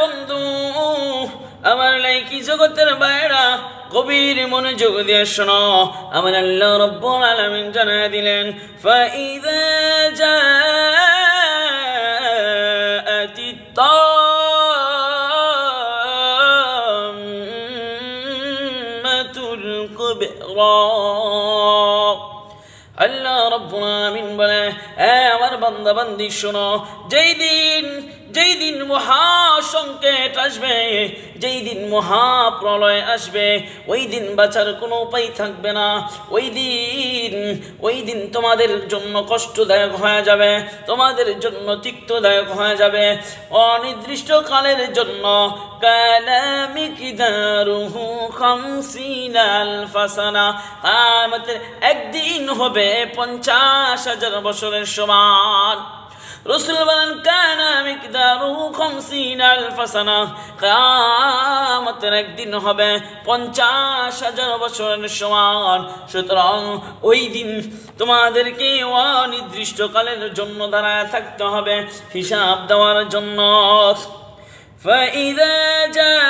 বন্ধু আমার লাইকি জগতের বাইরা গভীর মনোযোগ দিয়ে শোনো। আমার আল্লাহ রাব্বুল আলামিন জানায় দিলেন ফাইযা জাআতিত তাম্মাতুল কুবরা। আল্লাহ রাব্বুল আলামিন বলে আমার বান্দা বান্দি শোনো, যেই দিন মহাসংকট আসবে, যেই দিন মহাপ্রলয় আসবে, ওই দিন বাঁচার কোনো উপায় থাকবে না। ওই দিন তোমাদের জন্য কষ্টদায়ক হয়ে যাবে, তোমাদের জন্য তিক্তদায়ক হয়ে যাবে অনির্দিষ্ট কালের জন্য। কানা মিকদারুহু 50 আলফ সানা, কিয়ামতের একদিন হবে 50,000 বছরের সমান। রাসূল বলেন কানা মিকদারুহু 50 আলফ সানা, কিয়ামতের একদিন হবে 50,000 বছরের সমান। সুতরাং ওই দিন তোমাদেরকে অনির্দিষ্ট কালের জন্য দাঁড়ায় থাকতে হবে হিসাব দেওয়ার জন্য। ফাইযা জাআতিত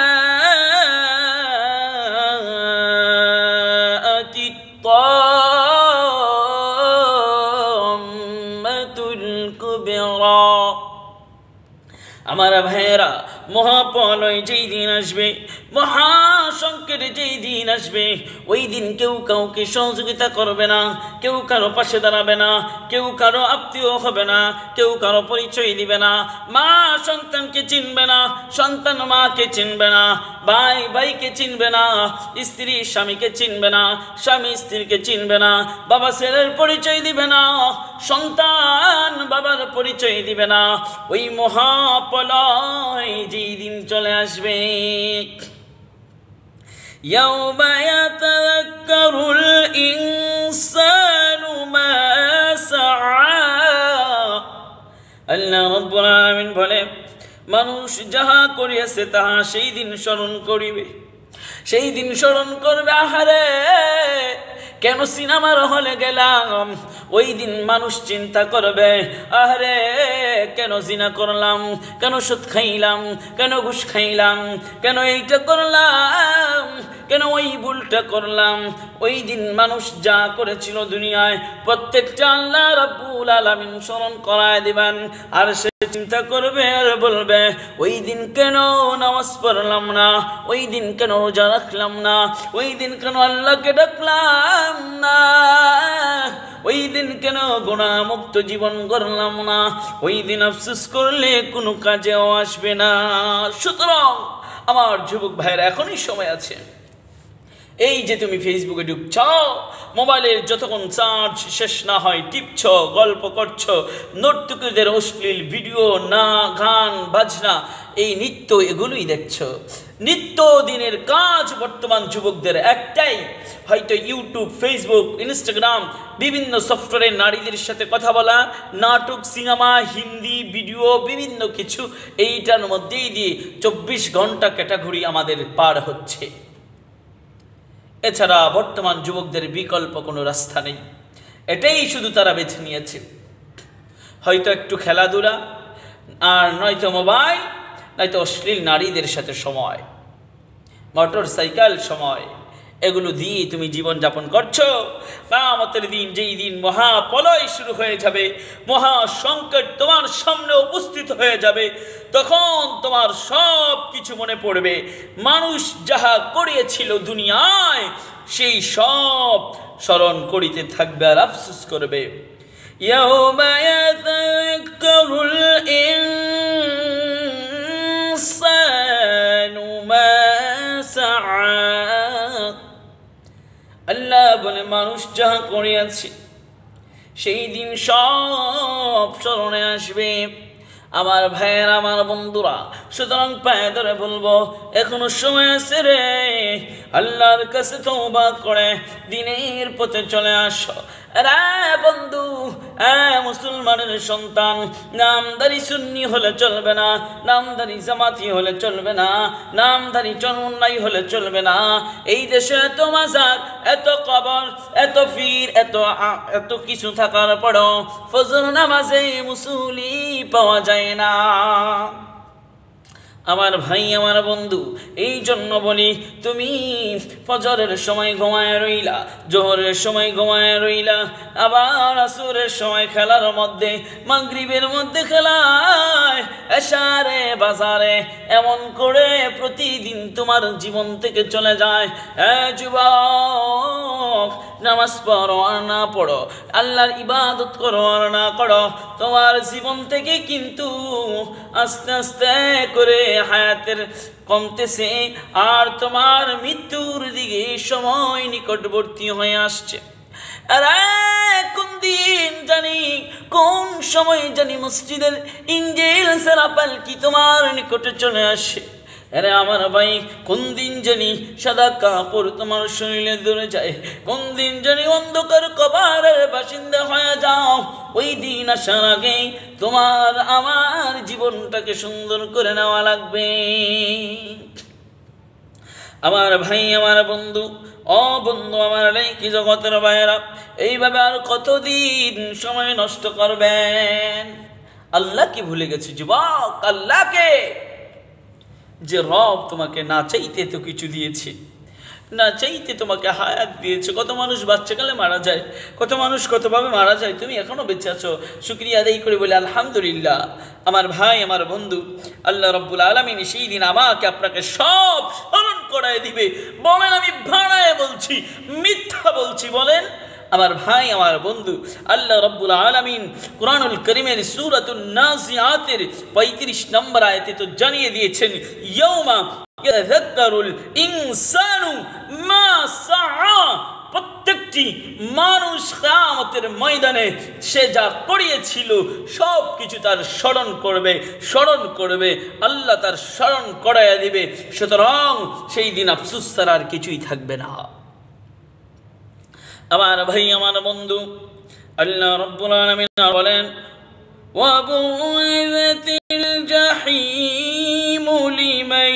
তাম্মাতুল কুবরা। আমার ভাইয়েরা, মহাপ্রলয় যেই দিন আসবে, মহাসংকট যেই দিন আসবে, ওই দিন কেউ কাউকে সহযোগিতা করবে না, কেউ কারো পাশে দাঁড়াবে না, কেউ কারো আত্মীয় হবে না, কেউ কারো পরিচয় দিবে না। মা সন্তানকে চিনবে না, সন্তান মাকে চিনবে না, ভাই ভাইকে চিনবে না, স্ত্রী স্বামীকে চিনবে না, স্বামী স্ত্রীকে চিনবে না, বাবা ছেলের পরিচয় দিবে না, সন্তান বাবার পরিচয় দিবে না। ওই মহাপ্রলয় যেই দিন চলে আসবে, ইয়াউমা ইয়াতাযাক্কারুল ইনসানু মা সাআ। আল্লাহ রাব্বুল আলামিন বলে মানুষ যাহা করিয়াছে তাহা সেই দিন স্মরণ করিবে, সেই দিন স্মরণ করবে। আহারে কেন সিনেমার হলে গেলাম, ওই দিন মানুষ চিন্তা করবে আহারে কেন জিনা করলাম, কেন সুদ খাইলাম, কেন ঘুষ খাইলাম, কেন এইটা করলাম, কেন ওই ভুলটা করলাম। ওই দিন মানুষ যা করেছিল দুনিয়ায় প্রত্যেকটা আল্লাহ রাব্বুল আলামিন স্মরণ করায় দিবেন। আর সে চিন্তা করবে আর বলবে ওই দিন কেন নামাজ পড়লাম না, ওই দিন কেন রোজা রাখলাম না, ওই দিন কেন আল্লাহকে ডাকলাম না, ওই দিন কেন গুনাহ মুক্ত জীবন করলাম না। ওই দিন আফসোস করলে কোনো কাজেও আসবে না। সুতরাং আমার যুবক ভাইয়েরা, এখনই সময় আছে। এই যে তুমি ফেসবুকে ঢুকছ, মোবাইলের যতক্ষণ চার্জ শেষ না হয় টিপছ, গল্প করছ, নর্তকীদের অশ্লীল ভিডিও, না গান বাজনা, এই নিত্য এগুলোই দেখছ। নিত্য দিনের কাজ বর্তমান যুবকদের একটাই, হয়তো ইউটিউব, ফেসবুক, ইনস্টাগ্রাম, বিভিন্ন সফটওয়্যারে নারীদের সাথে কথা বলা, নাটক, সিনেমা, হিন্দি ভিডিও, বিভিন্ন কিছু, এইটার মধ্যেই দিয়ে 24 ঘন্টা ক্যাটাগরি আমাদের পার হচ্ছে। এছাড়া বর্তমান যুবকদের বিকল্প কোনো রাস্তা নেই, এটাই শুধু তারা বেছে নিয়েছে। হয়তো একটু খেলাধুলা, আর নয়তো মোবাইল, নয়তো অশ্লীল নারীদের সাথে সময়, মোটর সাইকেল সময়, এগুলো দিয়ে তুমি জীবন যাপন করছো। কিয়ামতের দিন যেই দিন মহাপ্রলয় শুরু হয়ে যাবে, মহা সংকট তোমার সামনে উপস্থিত হয়ে যাবে, তখন তোমার সব কিছু মনে পড়বে। মানুষ যাহা করিয়েছিল দুনিয়ায় সেই সব স্মরণ করিতে থাকবে আর আফসোস করবে। ইয়াউমা ইয়াতাযাক্কারুল ইনসানু মা সাআ। আল্লাহ বলে মানুষ যাহা করিয়াছে সেই দিন সব স্মরণে আসবে। আমার ভাইয়ের, আমার বন্ধুরা, সুতরাং পায়ে ধরে বলবো এখনো সময় আছে রে, আল্লাহর কাছে তওবা করে দিনের পথে চলে আসো। রে বন্ধু, মুসলমানের সন্তান, নামদারি সুন্নি হলে চলবে না, নামদারি জামাতি হলে চলবে না, নামদারি চরমুন্নাই হলে চলবে না। এই দেশে এত মাজার, এত কবর, এত পীর, এত কিছু থাকার পরও ফজর নামাজে মুসল্লি পাওয়া যায় না। আমার ভাই আমার বন্ধু, এই জন্য বলি, তুমি ফজরের সময় ঘুমায় রইলা, জোহরের সময় ঘুমায় রইলা, আবার আসরের সময় খেলার মধ্যে, মাগরিবের মধ্যে খেলায়, এশারে বাজারে, এমন করে প্রতিদিন তোমার জীবন থেকে চলে যায়। যুবক, নামাজ পড়ো আর না পড়ো, আল্লাহর ইবাদত করো আর না করো, তোমার জীবন থেকে কিন্তু আস্তে আস্তে করে হায়াতের কমতেছে, আর তোমার মৃত্যুর দিকে সময় নিকটবর্তী হয়ে আসছে। আরে কোন দিন জানি, কোন সময় জানি মসজিদের ইঞ্জিল সারা পালকি তোমার নিকটে চলে আসে। আরে আমার ভাই, কোন দিন জানি সাদা কাপড় তোমার শরীরে ধরে যায়, কোন দিন জানি অন্ধকার কবরের বাসিন্দা হয়ে যাও। ওই দিন আসার আগে তোমার আমার জীবনটাকে সুন্দর করে নেওয়া লাগবে। আমার ভাই আমার বন্ধু, ও বন্ধু আমার, কি জগতের ভাইয়েরা, এইভাবে আর কতদিন সময় নষ্ট করবেন? আল্লাহ কি ভুলে গেছে যুবক? আল্লাহকে, যে রব তোমাকে না চাইতে তো কিছু দিয়েছে, না চাইতে তোমাকে হায়াত দিয়েছে। কত মানুষ বাচ্চাকালে মারা যায়, কত মানুষ কতভাবে মারা যায়, তুমি এখনো বেঁচে আছো, শুকরিয়া আদায় করে বলে আলহামদুলিল্লাহ। আমার ভাই আমার বন্ধু, আল্লাহ রাব্বুল আলামিন সেই দিন আমাকে আপনাকে সব স্মরণ করায় দিবে। বলেন আমি ভাড়ায় বলছি, মিথ্যা বলছি? বলেন আমার ভাই আমার বন্ধু, আল্লাহ রাব্বুল আলামিন কুরআনুল কারীমের সূরাতুন নাজিআতের 35 নম্বর আয়াতে তো জানিয়ে দিয়েছেন, ইয়াউমা ইয়াযাক্কারুল ইনসানু মা সাআ। প্রত্যেকটি মানুষ কিয়ামতের ময়দানে সে যা করিয়েছিল সব কিছু তার স্মরণ করবে, আল্লাহ তার স্মরণ করাইয়া দিবে। সুতরাং সেই দিন আফসোস ছাড়া আর কিছুই থাকবে না। আমার ভাই আমার বন্ধু, আল্লাহ রাব্বুল আলামিন বলেন, ওয়াবুইযাতিল জাহিমু লিমান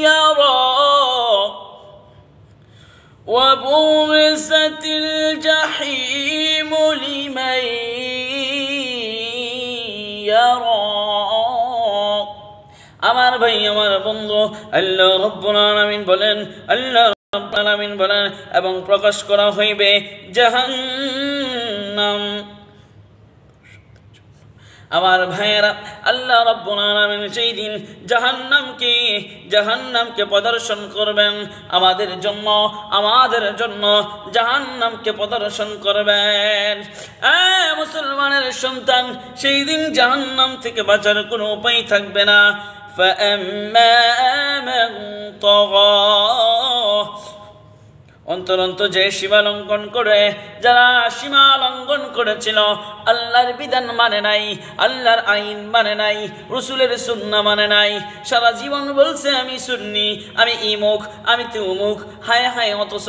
ইয়ারা, ওয়াবুইযাতিল জাহিমু লিমান ইয়ারা। আমার ভাই আমার বন্ধু, আল্লাহ রাব্বুল আলামিন বলেন, এবং প্রকাশ করা হইবে জাহান্নাম। আমার ভাইয়েরা, আল্লাহ রাব্বুল আলামিন সেই দিন জাহান্নামকে প্রদর্শন করবেন আমাদের জন্য জাহান্নামকে প্রদর্শন করবেন। মুসলমানের সন্তান, সেই দিন জাহান্নাম থেকে বাঁচার কোনো উপায় থাকবে না। فأما من طغى, অন্তরন্ত যে সীমা লঙ্ঘন করে, যারা সীমা লঙ্ঘন করেছিল, আল্লাহর বিধান মানে নাই, আল্লাহর আইন মানে নাই, রাসূলের সুন্নাহ মানে নাই, সারা জীবন বলছে আমি সুন্নি, আমি ইমুক, আমি তুমুক, হায় হায়, অথচ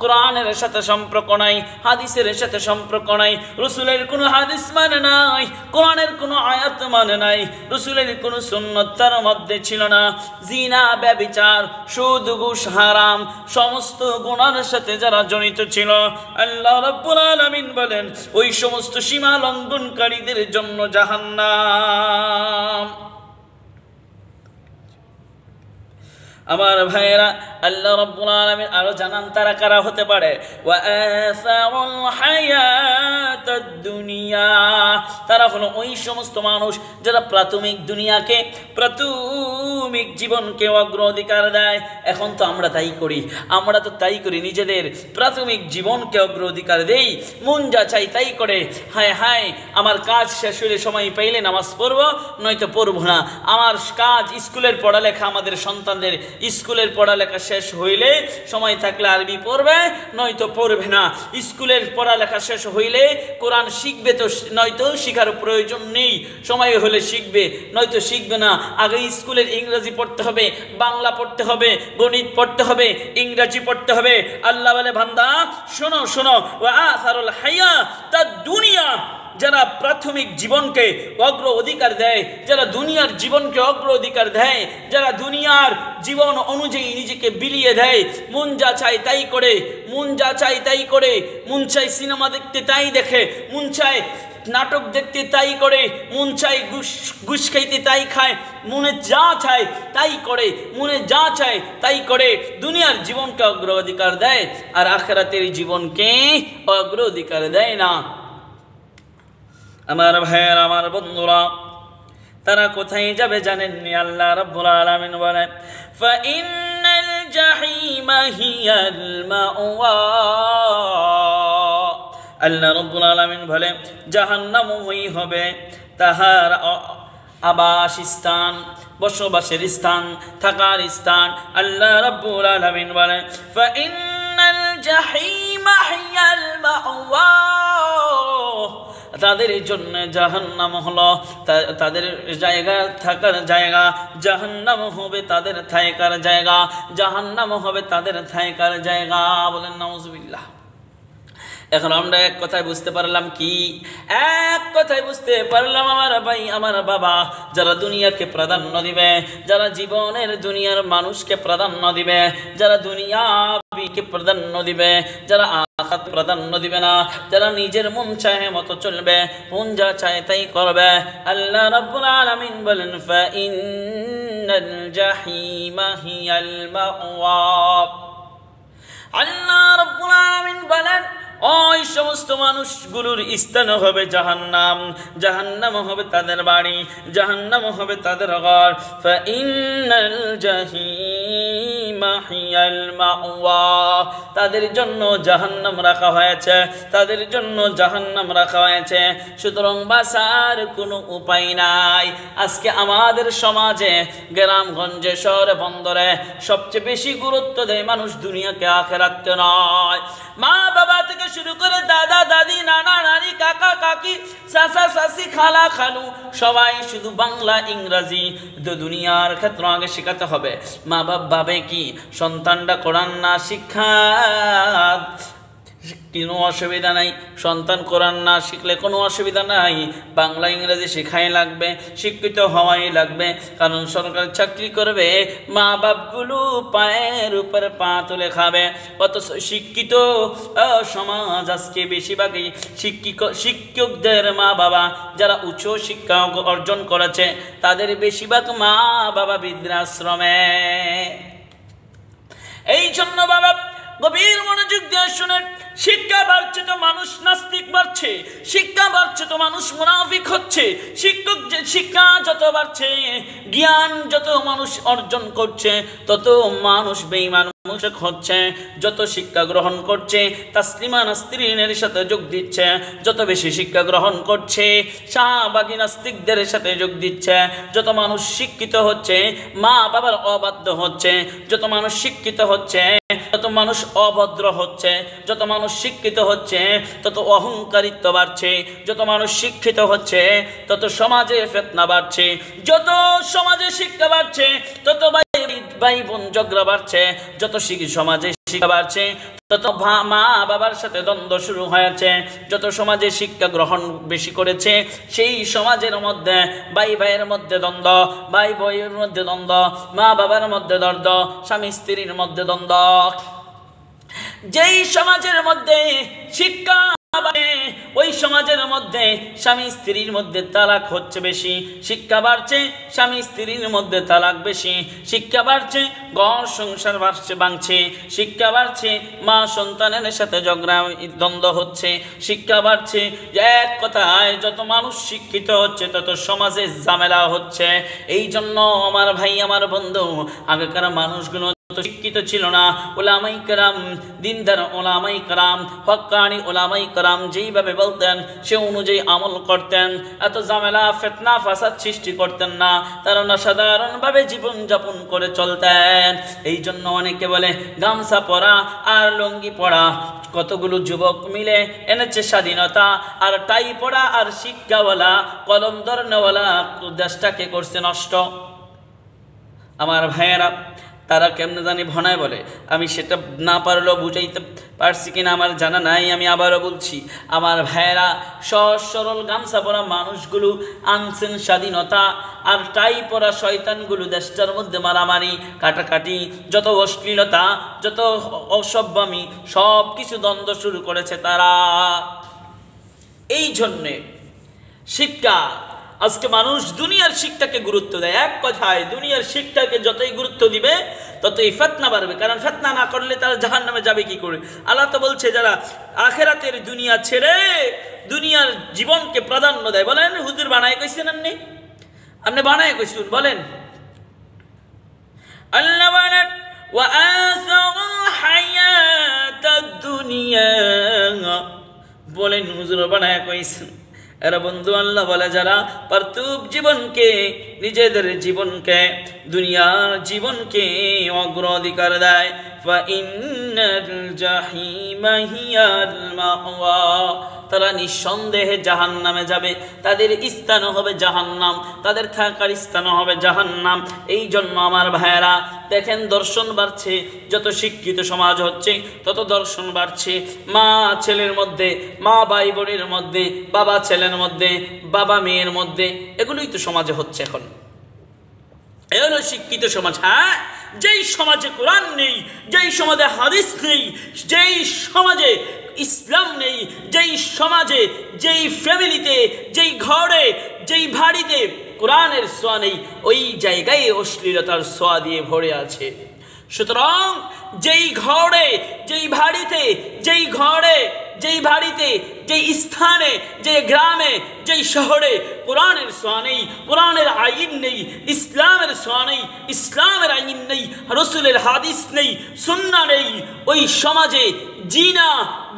কোরআনের সাথে সম্পর্ক নাই, হাদিসের সাথে সম্পর্ক নাই, রাসূলের কোনো হাদিস মানে নাই, কোরআনের কোনো আয়াত মানে নাই, রাসূলের কোনো সুন্নাত তার মধ্যে ছিল না। জিনা, ব্যভিচার, সুদ, ঘুষ, হারাম, সমস্ত গুনাহ সাথে যারা জড়িত ছিল, আল্লাহ রাব্বুল আলামিন বলেন ওই সমস্ত সীমা লঙ্ঘনকারীদের জন্য জাহান্নাম। আমার ভাইয়েরা, আল্লাহ রাব্বুল আলামিন আরো জানান তারা কারা হতে পারে। ওয়া আসারুল হায়াতাদ দুনিয়া, তারা হলো ওই সমস্ত মানুষ যারা প্রাথমিক জীবনকে অগ্রাধিকার দেয়। এখন তো আমরা তাই করি, নিজেদের প্রাথমিক জীবনকে অগ্রাধিকার দেই, মন যা চাই তাই করে। হায় হায়, আমার কাজ শেষ হলে সময় পাইলে নামাজ পড়বো, নয়তো পড়বো না। আমার কাজ স্কুলের পড়ালেখা, আমাদের সন্তানদের স্কুলের পড়ালেখা শেষ হইলে সময় থাকলে আরবি পড়বে, নয়তো পড়বে না। স্কুলের পড়ালেখা শেষ হইলে কোরআন শিখবে, তো নয়তো শিখার প্রয়োজন নেই, সময় হলে শিখবে, নয়তো শিখবে না। আগে স্কুলের ইংরেজি পড়তে হবে, বাংলা পড়তে হবে, গণিত পড়তে হবে, ইংরেজি পড়তে হবে। আল্লাহ বলে, বান্দা শোনো, ওয়া আসারুল হায়াতাদ দুনিয়া, যারা প্রাথমিক জীবনকে অগ্র অধিকার দেয়, যারা দুনিয়ার জীবনকে অগ্র অধিকার দেয়, যারা দুনিয়ার জীবন অনুযায়ী নিজেকে বিলিয়ে দেয়, মন যা চায় তাই করে, মন চায় সিনেমা দেখতে তাই দেখে, মন চায় নাটক দেখতে তাই করে, মন চাই ঘুষ খাইতে তাই খায়, মনে যা চায় তাই করে, মনে যা চায় তাই করে, দুনিয়ার জীবনকে অগ্রাধিকার দেয় আর আখিরাতের জীবনকে অগ্রাধিকার দেয় না। আমার ভাইয়ের, আমার বন্ধুরা, তারা কোথায় যাবে জানেননি? আল্লাহ রাব্বুল আলামিন বলেন, ফাইন্নাল জাহিমা হিয়াল মাওয়া। আল্লাহ রাব্বুল আলামিন বলেন, জাহান্নামই হবে তাহার আবাসস্থান, বসবাসের স্থান, থাকার স্থান। আল্লাহ রাব্বুল আলামিন বলেন, ফাইন্নাল জাহিমা হিয়াল মাওয়া। তাদের জন্য জাহান্নাম হলো তাদের জায়গা, থাকার জায়গা। জাহান্নাম হবে তাদের থাকার জায়গা, জাহান্নাম হবে তাদের থাকার জায়গা। বলেন নাউজুবিল্লাহ। এখন আমরা এক কথায় বুঝতে পারলাম কি? এক কথায় বুঝতে পারলাম আমার ভাই, আমার বাবা, যারা দুনিয়াকে প্রাধান্য দিবে, যারা জীবনের দুনিয়ার মানুষকে প্রাধান্য দিবে, যারা দুনিয়াকে প্রাধান্য দিবে, যারা আখিরাত প্রাধান্য দিবে না, যারা নিজের মন চাহে মতো চলবে, মন যা চায় তাই করবে, আল্লাহ রাব্বুল আলামিন বলেন, ফাইন্নাল জাহিমা হিয়াল মাওয়া। আল্লাহ রাব্বুল আলামিন বলেন, ওই সমস্ত মানুষগুলোর স্থান হবে জাহান্নাম, জাহান্নাম হবে তাদের বাড়ি, জাহান্নাম হবে তাদের ঘর। ফাইন্নাল জাহিমা হিয়াল মাওয়া। তাদের জন্য জাহান্নাম রাখা হয়েছে, তাদের জন্য জাহান্নাম রাখা হয়েছে। সুতরাং বাঁচার কোনো উপায় নাই। আজকে আমাদের সমাজে, গ্রামগঞ্জে, শহরে, বন্দরে সবচেয়ে বেশি গুরুত্ব দেয় মানুষ দুনিয়াকে, আখিরাতকে নয়। মা বাবা থেকে শুরু করে দাদা দাদি, নানা নানি, কাকা কাকি, চাচা চাচি, খালা খালু, সবাই শুধু বাংলা ইংরাজি দুনিয়ার ক্ষেত্র আগে শেখাতে হবে। মা বাবা ভাবে কি সন্তানটা কোরআন না শিক্ষা কোনো অসুবিধা নাই, সন্তান কোরআন না শিখলে কোনো অসুবিধা নাই, বাংলা ইংরেজি শেখাই লাগবে, শিক্ষিত হওয়াই লাগবে, কারণ সরকার চাকরি করবে। মা বাপগুলো পায়ের উপর পা তুলে খাবে। অথচ শিক্ষিত সমাজ আজকে বেশিরভাগই শিক্ষকদের মা বাবা যারা উচ্চ শিক্ষা অর্জন করেছে, তাদের বেশিরভাগ মা বাবা বৃদ্ধাশ্রমে। এই জন্য বাবা গভীর মনোযোগ দিয়ে শুনেন, শিক্ষা বাড়ছে তো মানুষ নাস্তিক বাড়ছে, শিক্ষা বাড়ছে তো মানুষ মুনাফিক হচ্ছে। শিক্ষা যত বাড়ছে, জ্ঞান যত মানুষ অর্জন করছে, তত মানুষ বেঈমান মুশরিক হচ্ছে। যত শিক্ষা গ্রহণ করছে, তাসলিমা নাস্তিনের সাথে যোগ দিচ্ছে, যত বেশি শিক্ষা গ্রহণ করছে, শাহবাগী নাস্তিকদের সাথে যোগ দিচ্ছে। যত মানুষ শিক্ষিত হচ্ছে, মা বাবার অবাধ্য হচ্ছে। যত মানুষ শিক্ষিত হচ্ছে, তত মানুষ অভদ্র হচ্ছে। যত মানুষ শিক্ষিত হচ্ছে, তত অহংকারিত্ব বাড়ছে। যত মানুষ শিক্ষিত হচ্ছে, তত সমাজে ফিতনা বাড়ছে। যত সমাজে শিক্ষা বাড়ছে, তত ভাই বোন ঝগড়া বাড়ছে। যত সমাজে শিক্ষা বাড়ছে, তত মা বাবার সাথে দ্বন্দ্ব শুরু হয়েছে। যত সমাজে শিক্ষা গ্রহণ বেশি করেছে, সেই সমাজের মধ্যে ভাই ভাইয়ের মধ্যে দ্বন্দ্ব, ভাই ভাইয়ের মধ্যে দ্বন্দ্ব, মা বাবার মধ্যে দ্বন্দ্ব, স্বামী স্ত্রীর মধ্যে দ্বন্দ্ব। যেই সমাজের মধ্যে শিক্ষা, ওই সমাজের মধ্যে স্বামী স্ত্রীর মধ্যে তালাক হচ্ছে বেশি। শিক্ষা বাড়ছে, স্বামী স্ত্রীর মধ্যে তালাক বেশি। শিক্ষা বাড়ছে, ঘর সংসার ভাঙছে। শিক্ষা বাড়ছে, মা সন্তানের সাথে ঝগড়া দ্বন্দ্ব হচ্ছে। শিক্ষা বাড়ছে, এক কথায় যত মানুষ শিক্ষিত হচ্ছে, তত সমাজে ঝামেলা হচ্ছে। এই জন্য আমার ভাই, আমার বন্ধু, আগেকার মানুষগুলো শিক্ষিত ছিল না। ওলামাই কেরাম, দিনদার ওলামাই কেরাম, হক্কানি ওলামাই কেরাম যেইভাবে বলতেন, সে অনুযায়ী আমল করতেন। এত ঝামেলা, ফিতনা, ফাসাদ সৃষ্টি করতেন না। তারা সাধারণভাবে জীবন যাপন করে চলতেন। এই জন্য অনেকে বলে গামছা পরা আর লুঙ্গি পরা। কতগুলো যুবক মিলে এনেছে স্বাধীনতা, আর টাই পরা আর শিক্ষাওয়ালা, কলম ধরনেওয়ালা দেশটাকে করছে নষ্ট। আমার ভাইয়েরা, তারা কেমনে জানি ভনায় বলে, আমি সেটা না পারলেও বুঝাইতে পারছি কিনা আমার জানা নাই। আমি আবারও বলছি, আমার ভাইয়েরা, সহজ সরল গামছা পরা মানুষগুলো আনছেন স্বাধীনতা, আর টাই পরা শয়তানগুলো দেশটার মধ্যে মারামারি, কাটাকাটি, যত অশ্লীলতা, যত অসভ্যামি, সব কিছু দ্বন্দ্ব শুরু করেছে তারা। এই জন্যে শিক্ষা। আজকে মানুষ দুনিয়ার শিক্ষাকে গুরুত্ব দেয়। এক কথায় দুনিয়ার শিক্ষাকে যতই গুরুত্ব দিবে ততই ফিতনা বাড়বে, কারণ ফিতনা না করলে তারা জাহান্নামে যাবে কি করে? আল্লাহ তো বলছে যারা আখিরাতের দুনিয়া ছেড়ে দুনিয়ার জীবনকে প্রাধান্য দেয়। বলেন হুজুর বানায় কইছেন আপনি বানায় কইছেন? বলেন আল্লাহ বলেন ওয়া আসারুল হায়াতাদ দুনিয়া, বলেন হুজুর বানায় কইছেন। এরা বন্ধু আল্লাহ বলে যারা পার্থিব জীবনকে, নিজেদের জীবনকে, দুনিয়ার জীবনকে অগ্রাধিকার দেয়, ফাইন্নাল জাহিমা হিয়াল মাওয়া, তারা নিঃসন্দেহে জাহান্নামে যাবে। তাদের স্থান হবে জাহান্নাম, তাদের থাকার স্থান হবে জাহান্নাম। এই জন্য আমার ভাইয়েরা দেখেন দর্শন বাড়ছে, যত শিক্ষিত সমাজ হচ্ছে তত দর্শন বাড়ছে। মা ছেলের মধ্যে, মা ভাই বোনের মধ্যে, বাবা ছেলের মধ্যে, বাবা মেয়ের মধ্যে, এগুলোই তো সমাজে হচ্ছে এখন। এ হলো শিক্ষিত সমাজ। হ্যাঁ, যেই সমাজে কোরআন নেই, যেই সমাজে হাদিস নেই, যেই সমাজে ইসলাম নেই, যেই সমাজে, যেই ফ্যামিলিতে, যেই ঘরে, যেই বাড়িতে কোরআনের ছোঁয়া নেই, ওই জায়গায় অশ্লীলতার ছোঁয়া দিয়ে ভরে আছে। সুতরাং যেই ঘরে, যেই বাড়িতে, যেই ঘরে, যেই বাড়িতে, যেই স্থানে, যে গ্রামে, যেই শহরে কোরআনের ছোঁয়া নেই, কোরআনের আইন নেই, ইসলামের ছোঁয়া নেই, ইসলামের আইন নেই, রাসূলের হাদিস নেই, সুন্নাহ নেই, ওই সমাজে জিনা,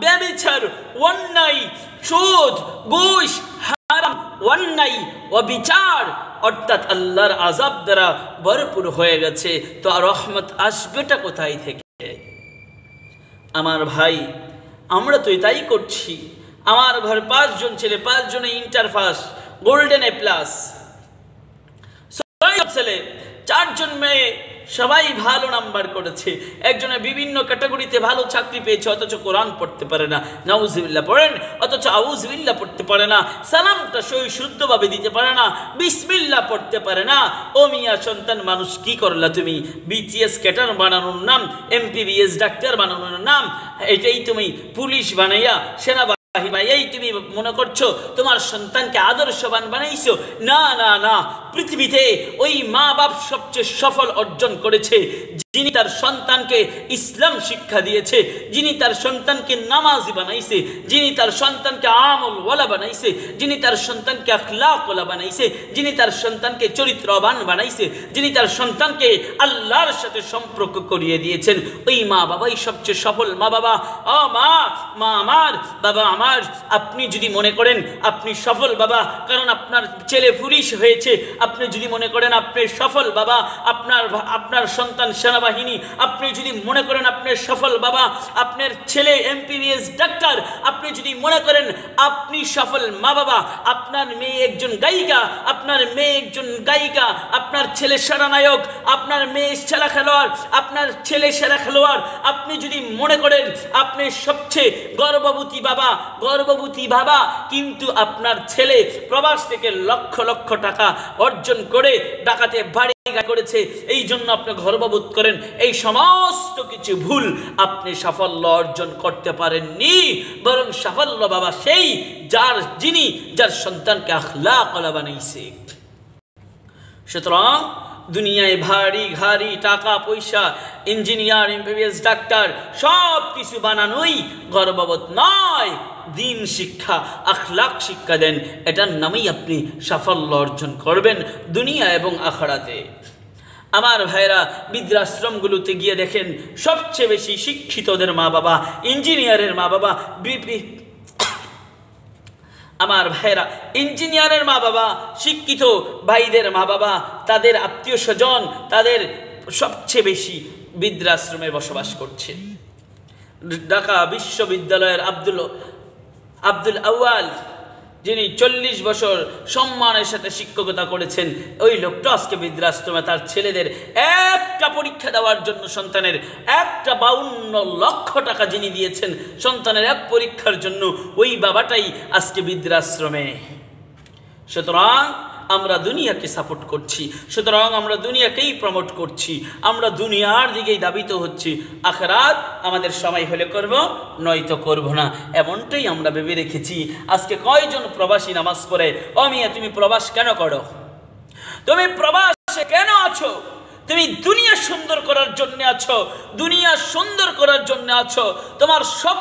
ব্যভিচার, অন্যায়, সুদ, ঘুষ, হারাম, অন্যায়, অবিচার অর্থাৎ আল্লাহর আযাব দ্বারা ভরপুর হয়ে গেছে। তো আর রহমত আসবেটা কোথায় থেকে? আমার ভাই, আমরা তো তাই করছি। আমার ঘরে 5 জন ছেলে, 5 জনে inter first, golden A plus, 6 ছেলে, 4 জন মেয়ে, সবাই ভালো নাম্বার করেছে। একজনে বিভিন্ন ক্যাটাগরিতে ভালো চাকরি পেয়েছে, অথচ কোরআন পড়তে পারে না। নাউজুবিল্লাহ পড়েন, অথচ আউজুবিল্লাহ পড়তে পারে না, সালামটা সহি শুদ্ধভাবে দিতে পারে না, বিসমিল্লাহ পড়তে পারে না। ও মিয়া সন্তান মানুষ, কি করলা তুমি? বিটিএস ক্যাটার বানানোর নাম, এমপিবিএস ডাক্তার বানানোর নাম, এটাই তুমি পুলিশ বানাইয়া সেনা এই তুমি মনে করছো তোমার সন্তানকে আদর্শবান বানাইছো? না না না, পৃথিবীতে ওই মা বাপ সবচেয়ে সফল অর্জন করেছে যিনি তার সন্তানকে ইসলাম শিক্ষা দিয়েছে, যিনি তার সন্তানকে নামাজি বানাইছে, যিনি তার সন্তানকে আমল ওয়ালা বানাইছে, যিনি তার সন্তানকে আখলাক ওয়ালা বানাইছে, যিনি তার সন্তানকে চরিত্রবান বানাইছে, যিনি তার সন্তানকে আল্লাহর সাথে সম্পর্ক করিয়ে দিয়েছেন, ওই মা বাবাই সবচেয়ে সফল মা বাবা। ও মা, মা আমার, বাবা আমার, আপনি যদি মনে করেন আপনি সফল বাবা কারণ আপনার ছেলে পুলিশ হয়েছে, আপনি যদি মনে করেন আপনি সফল বাবা আপনার সন্তান সেনাবাহিনী, আপনি যদি মনে করেন আপনি সফল বাবা আপনার ছেলে এমপিবিএস ডাক্তার, আপনি যদি মনে করেন আপনি সফল মা বাবা, আপনার মেয়ে একজন গায়িকা, আপনার মেয়ে একজন গায়িকা, আপনার ছেলে সেরা নায়ক, আপনার মেয়ে সেরা খেলোয়াড়, আপনার ছেলে সেরা খেলোয়াড়, আপনি যদি মনে করেন আপনি সবচেয়ে গর্ভবতী বাবা, কিন্তু আপনার ছেলে প্রবাস থেকে লক্ষ লক্ষ টাকা অর্জন করে ডাকাতে বাড়ি করেছে, এই জন্য আপনি গর্ববোধ করেন, এই সমস্ত কিছু ভুল, আপনি সাফল্য অর্জন করতে পারেননি। বরং সাফল্য বাবা সেই যার সন্তানকে আখলাক ওয়ালা বানাইছে। সুতরাং দুনিয়ায় ভারী ঘাড়ি টাকা পয়সা, ইঞ্জিনিয়ার, এমবিবিএস ডাক্তার সব কিছু বানানোই গর্ববোধ নয়। দিন শিক্ষা, আখলাক শিক্ষা দেন, এটার নামেই আপনি সাফল্য অর্জন করবেন দুনিয়া এবং আখিরাতে। আমার ভাইরা, বৃদ্ধাশ্রমগুলোতে গিয়ে দেখেন সবচেয়ে বেশি শিক্ষিতদের মা বাবা, ইঞ্জিনিয়ারের মা বাবা, আমার ভাইরা, ইঞ্জিনিয়ারের মা বাবা, শিক্ষিত ভাইদের মা বাবা, তাদের আত্মীয় স্বজন, তাদের সবচেয়ে বেশি বৃদ্ধাশ্রমে বসবাস করছে। ঢাকা বিশ্ববিদ্যালয়ের আব্দুল আউয়াল, যিনি 40 বছর সম্মানের সাথে শিক্ষকতা করেছেন, ওই লোকটা আজকে বৃদ্ধাশ্রমে তার ছেলেদের একটা পরীক্ষা দেওয়ার জন্য সন্তানের 52 লক্ষ টাকা যিনি দিয়েছেন সন্তানের এক পরীক্ষার জন্য, ওই বাবাটাই আজকে বৃদ্ধাশ্রমে। সুতরাং আমরা দুনিয়াকে সাপোর্ট করছি, সুতরাং আমরা দুনিয়াকেই প্রমোট করছি, আমরা দুনিয়ার দিকেই ধাবিত হচ্ছি। আখিরাত আমাদের সময় হলে করব, নয়তো করব না, এমনটাই আমরা ভেবে রেখেছি। আজকে কয়জন প্রবাসী নামাজ পড়ে? ও মিয়া, তুমি প্রবাস কেন করো? তুমি প্রবাসে কেন আছো? তুমি দুনিয়া সুন্দর করার জন্য আছো, দুনিয়া সুন্দর করার জন্য আছো। তোমার সব